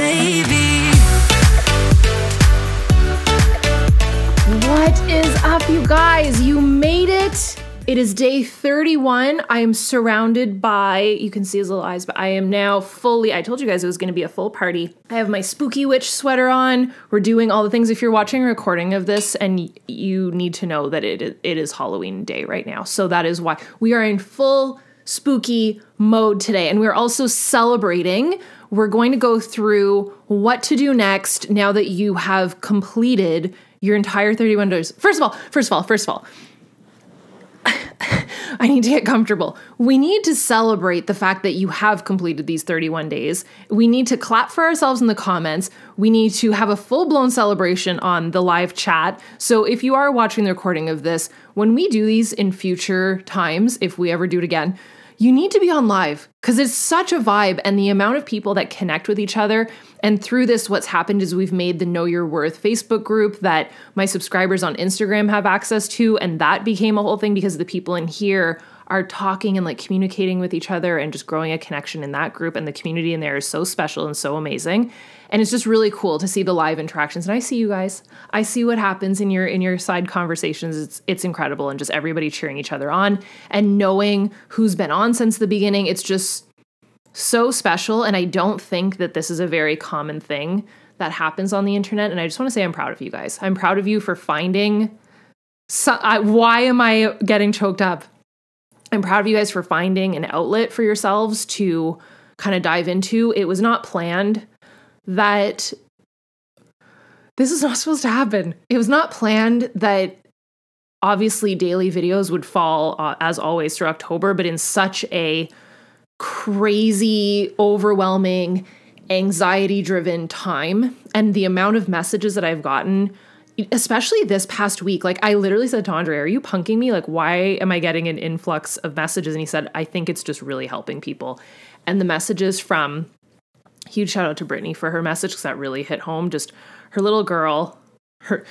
baby. What is up, you guys? You made it. It is day 31. I am surrounded by, you can see his little eyes, but I am now fully, I told you guys it was going to be a full party. I have my spooky witch sweater on. We're doing all the things. If you're watching a recording of this, and you need to know that it is Halloween day right now. So that is why we are in full spooky mode today. And we're also celebrating. We're going to go through what to do next now that you have completed your entire 31 days. First of all, I need to get comfortable. We need to celebrate the fact that you have completed these 31 days. We need to clap for ourselves in the comments. We need to have a full-blown celebration on the live chat. So if you are watching the recording of this, when we do these in future times, if we ever do it again, you need to be on live because it's such a vibe, and the amount of people that connect with each other. And through this, what's happened is we've made the Know Your Worth Facebook group that my subscribers on Instagram have access to. And that became a whole thing because the people in here are talking and like communicating with each other and just growing a connection in that group. And the community in there is so special and so amazing. And it's just really cool to see the live interactions. And I see you guys. I see what happens in your side conversations. It's incredible. And just everybody cheering each other on and knowing who's been on since the beginning. It's just so special. And I don't think that this is a very common thing that happens on the internet. And I just want to say I'm proud of you guys. I'm proud of you for finding... why am I getting choked up? I'm proud of you guys for finding an outlet for yourselves to kind of dive into. It was not planned that this is not supposed to happen. It was not planned that obviously daily videos would fall as always through October, but in such a crazy, overwhelming, anxiety-driven time. And the amount of messages that I've gotten, especially this past week, like I literally said to Andre, are you punking me? Like, why am I getting an influx of messages? And he said, I think it's just really helping people. And the messages from, huge shout out to Brittany for her message, because that really hit home. Just her little girl,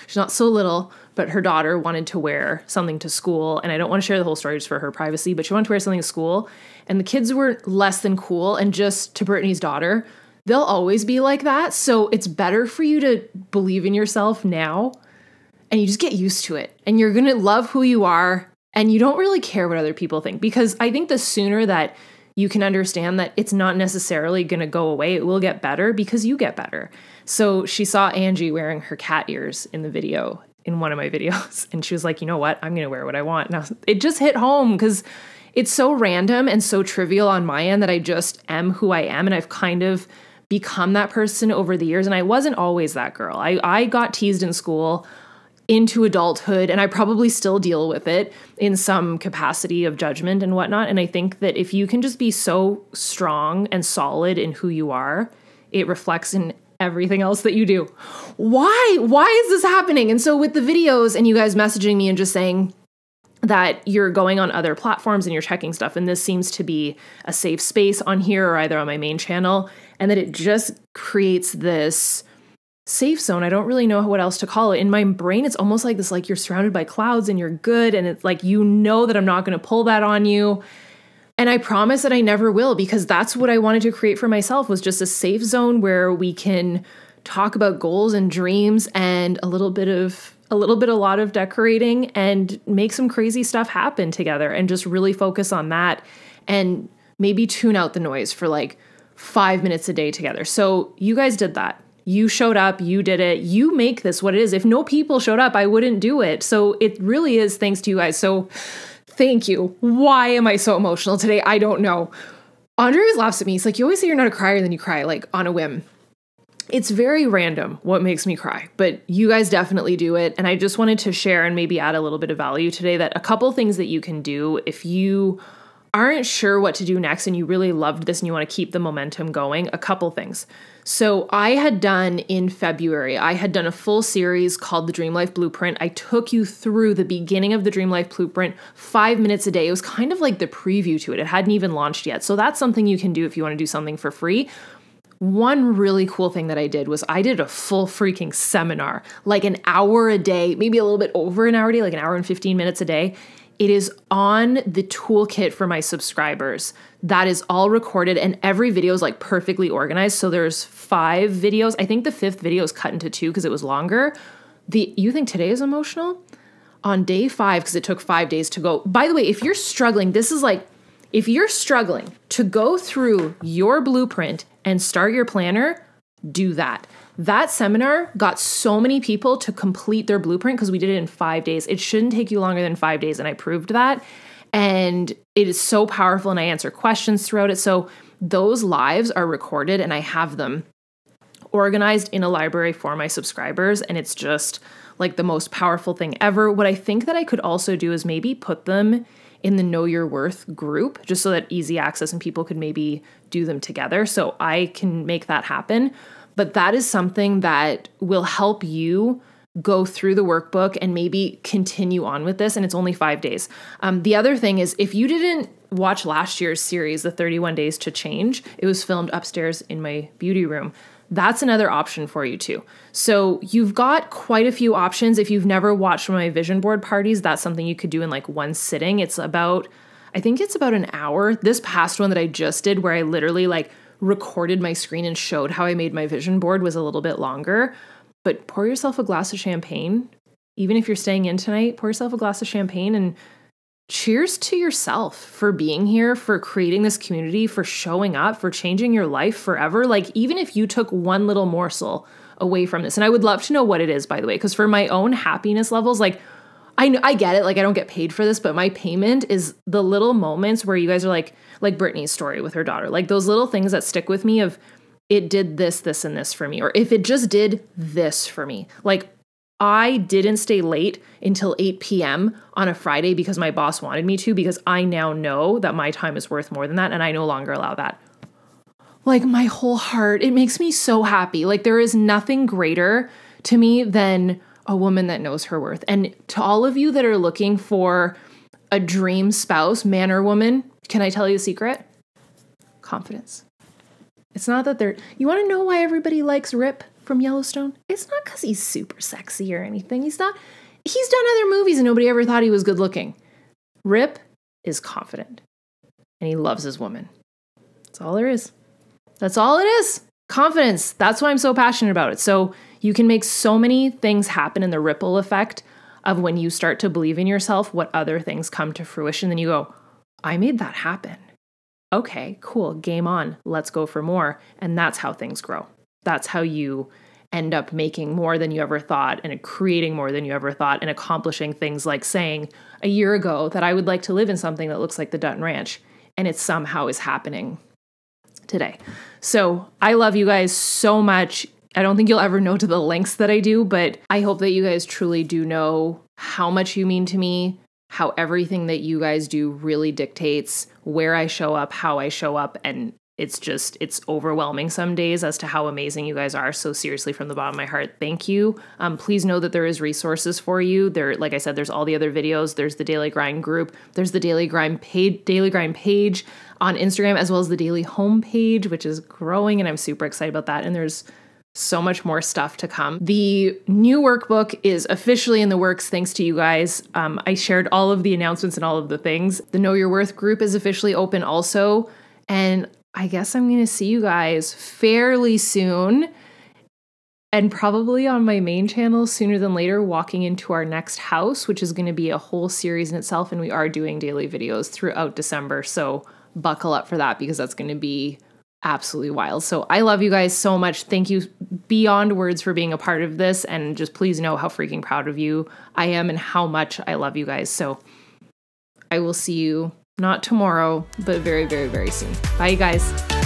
she's not so little, but her daughter wanted to wear something to school. And I don't want to share the whole story just for her privacy, but she wanted to wear something to school. And the kids were less than cool. And just to Brittany's daughter, they'll always be like that. So it's better for you to believe in yourself now, and you just get used to it. And you're going to love who you are, and you don't really care what other people think. Because I think the sooner that you can understand that it's not necessarily going to go away, it will get better because you get better. So she saw Angie wearing her cat ears in the video, in one of my videos. And she was like, you know what? I'm going to wear what I want. Now, it just hit home because it's so random and so trivial on my end that I just am who I am. And I've kind of become that person over the years. And I wasn't always that girl. I got teased in school into adulthood, and I probably still deal with it in some capacity of judgment and whatnot. And I think that if you can just be so strong and solid in who you are, it reflects in everything else that you do. Why is this happening? And so with the videos and you guys messaging me and just saying that you're going on other platforms and you're checking stuff, and this seems to be a safe space on here or either on my main channel, and that it just creates this safe zone. I don't really know what else to call it. In my brain, it's almost like this, like you're surrounded by clouds and you're good. And it's like, you know that I'm not going to pull that on you. And I promise that I never will, because that's what I wanted to create for myself, was just a safe zone where we can talk about goals and dreams and a lot of decorating and make some crazy stuff happen together, and just really focus on that and maybe tune out the noise for like 5 minutes a day together. So you guys did that. You showed up, you did it, you make this what it is. If no people showed up, I wouldn't do it. So it really is thanks to you guys. So thank you. Why am I so emotional today? I don't know. Andre always laughs at me. He's like, you always say you're not a crier, and then you cry like on a whim. It's very random what makes me cry, but you guys definitely do it. And I just wanted to share and maybe add a little bit of value today, that a couple things that you can do if you aren't sure what to do next and you really loved this and you want to keep the momentum going, a couple things. So I had done in February, I had done a full series called The Dream Life Blueprint. I took you through the beginning of The Dream Life Blueprint, 5 minutes a day. It was kind of like the preview to it. It hadn't even launched yet. So that's something you can do if you want to do something for free. One really cool thing that I did was I did a full freaking seminar, like an hour a day, maybe a little bit over an hour a day, like an hour and 15 minutes a day. It is on the toolkit for my subscribers. That is all recorded, and every video is like perfectly organized. So there's 5 videos. I think the 5th video is cut into 2 because it was longer. You think today is emotional? On day 5, because it took 5 days to go. By the way, if you're struggling, if you're struggling to go through your blueprint and start your planner, do that. That seminar got so many people to complete their blueprint because we did it in 5 days. It shouldn't take you longer than 5 days, and I proved that. And it is so powerful, and I answer questions throughout it. So those lives are recorded, and I have them organized in a library for my subscribers, and it's just like the most powerful thing ever. What I think that I could also do is maybe put them in the Know Your Worth group, just so that easy access and people could maybe do them together. So I can make that happen. But that is something that will help you go through the workbook and maybe continue on with this. And it's only 5 days. The other thing is, if you didn't watch last year's series, the 31 Days to Change, it was filmed upstairs in my beauty room. That's another option for you too. So you've got quite a few options. If you've never watched one of my vision board parties, that's something you could do in like one sitting. I think it's about an hour. This past one that I just did, where I literally like recorded my screen and showed how I made my vision board, was a little bit longer. But pour yourself a glass of champagne. Even if you're staying in tonight, pour yourself a glass of champagne and cheers to yourself for being here, for creating this community, for showing up, for changing your life forever. Like, even if you took one little morsel away from this, and I would love to know what it is, by the way, because for my own happiness levels, like, I get it. Like, I don't get paid for this, but my payment is the little moments where you guys are like Brittany's story with her daughter, like those little things that stick with me of it did this, this, and this for me. Or if it just did this for me, like I didn't stay late until 8 p.m. on a Friday because my boss wanted me to, because I now know that my time is worth more than that. And I no longer allow that. Like, my whole heart, it makes me so happy. Like, there is nothing greater to me than a woman that knows her worth. And to all of you that are looking for a dream spouse, man or woman, can I tell you a secret? Confidence. It's not that you want to know why everybody likes Rip from Yellowstone? It's not because he's super sexy or anything. He's done other movies and nobody ever thought he was good looking. Rip is confident and he loves his woman. That's all there is. That's all it is. Confidence. That's why I'm so passionate about it. So you can make so many things happen in the ripple effect of when you start to believe in yourself, what other things come to fruition. Then you go, I made that happen. Okay, cool. Game on. Let's go for more. And that's how things grow. That's how you end up making more than you ever thought, and creating more than you ever thought, and accomplishing things like saying a year ago that I would like to live in something that looks like the Dutton Ranch. And it somehow is happening today. So I love you guys so much. I don't think you'll ever know to the lengths that I do, but I hope that you guys truly do know how much you mean to me, how everything that you guys do really dictates where I show up, how I show up. And it's overwhelming some days as to how amazing you guys are. So seriously, from the bottom of my heart, thank you. Please know that there is resources for you. There, like I said, there's all the other videos. There's the Daily Grind group. There's the Daily Grind page on Instagram, as well as the Daily Home page, which is growing, and I'm super excited about that. And there's so much more stuff to come. The new workbook is officially in the works, thanks to you guys. I shared all of the announcements and all of the things. The Know Your Worth group is officially open also. And I guess I'm going to see you guys fairly soon, and probably on my main channel sooner than later, walking into our next house, which is going to be a whole series in itself. And we are doing daily videos throughout December. So buckle up for that, because that's going to be absolutely wild. So I love you guys so much. Thank you beyond words for being a part of this. And just please know how freaking proud of you I am and how much I love you guys. So I will see you not tomorrow, but very, very, very soon. Bye, you guys.